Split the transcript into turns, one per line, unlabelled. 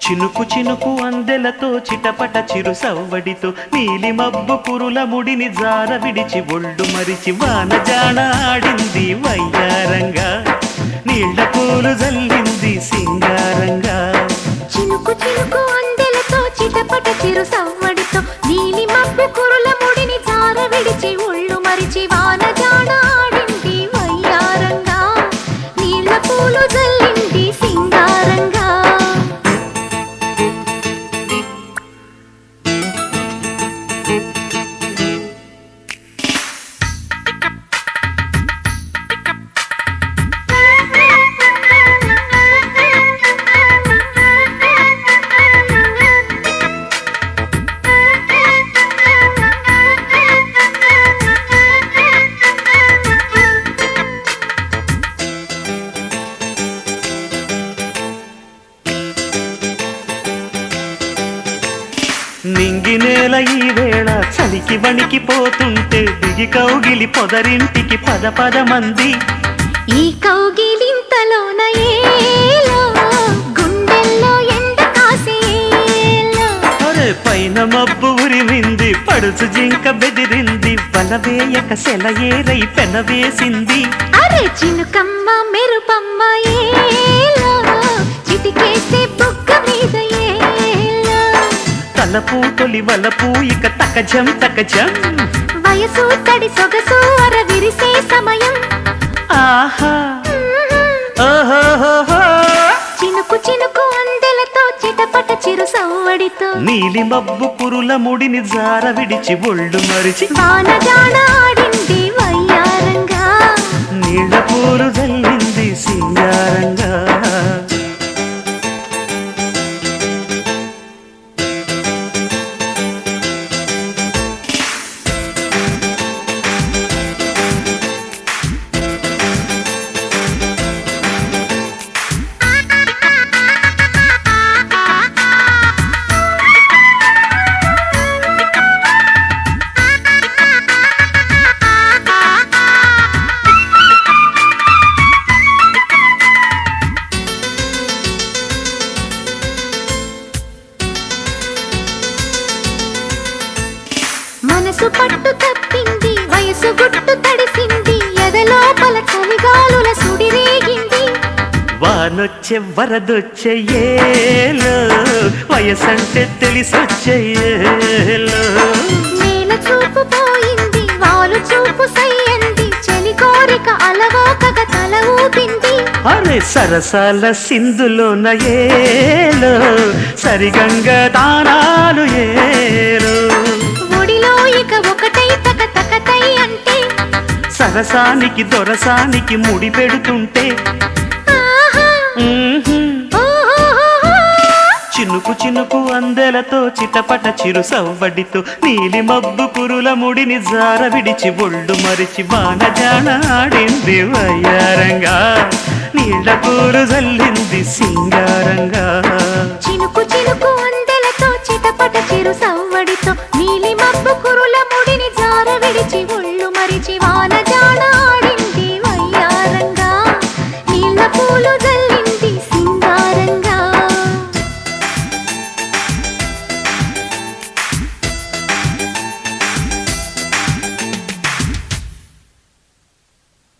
చినుకు చినుకు అందెలతో చిటపట చిరు సవ్వడితో నీలి మబ్బు కురుల ముడిని జార విడిచి ఒళ్ళు మరిచి వాన జాణ ఆడింది వయ్యారంగా నీళ్ల పూలు జల్లింది సింగారంగా.
చినుకు చినుకు అందెలతో చిటపట చిరు సవ్వడితో నీలి మబ్బు కురుల ముడిని జార విడిచి ఒళ్ళు మరిచి వాన జాణ ఆడింది వయ్యారంగా నీళ్ల పూలు జల్లింది సింగారంగా.
నింగి నేల ఈ వేళ చలికి వణికిపోతుంటే దిగి కౌగిలి పొదరింటికి పద పద మంది.
ఈ కౌగిలింతలోన ఏలో గుండెల్లో ఎండ కాసేలో.
అరే పైన మబ్బు ఉరిమింది పడుచు జింక బెదిరింది బలవేయక సెలయేరై పెనవేసింది.
అరే చినుకమ్మ మెరుపమ్మ ఏలో చిటికేసే బుగ్గ మీద ఏలో.
తలపు తొలి వలపు ఇక తకజం తకజం
వయసు తడి సొగసు అర విరిసే సమయం.
ఆహా ఓహోహోహో.
చినుకు చినుకు అందెలతో చిటపట చిరు సవ్వడితో
నీలి మబ్బు కురుల ముడిని జార విడిచి ఒళ్ళు మరిచి
వాన జాణ ఆడింది వయ్యారంగా
నీళ్ల పూలు జల్లింది సింగారంగా.
మనసు పట్టు తప్పింది వయసు గుట్టు తడిసింది ఎదలోపల చలిగాలుల సుడిరేగింది.
వానొచ్చే వరదొచ్చే ఏలో వయసంటే తెలిసొచ్చే ఏలో.
నేల చూపు పోయింది వాలు చూపు సయ్యంది చలి కోరిక అలవోకగ తల ఊపింది.
అరే సరసాల సింధులోన ఏలో సరిగంగ దానాలు ఏలో.
ఒడిలో ఇక ఒకటై తక తకతై అంటే
సరసానికి దొరసానికి ముడి పెడుతుంటే
ఆహా ఓహోహోహో.
చినుకు చినుకు అందెలతో చిటపట చిరు సవ్వడితో నీలి మబ్బు కురుల ముడిని జార విడిచి ఒళ్ళు మరిచి వాన జాణ ఆడింది వయ్యారంగా నీళ్ల పూలు జల్లింది సింగారంగా.
చినుకు చినుకు అందెలతో చిటపట చిరు సవ్వడితో నీలి మబ్బు కురుల ముడిని జార విడిచి ఒళ్ళు మరిచి వాన జాణ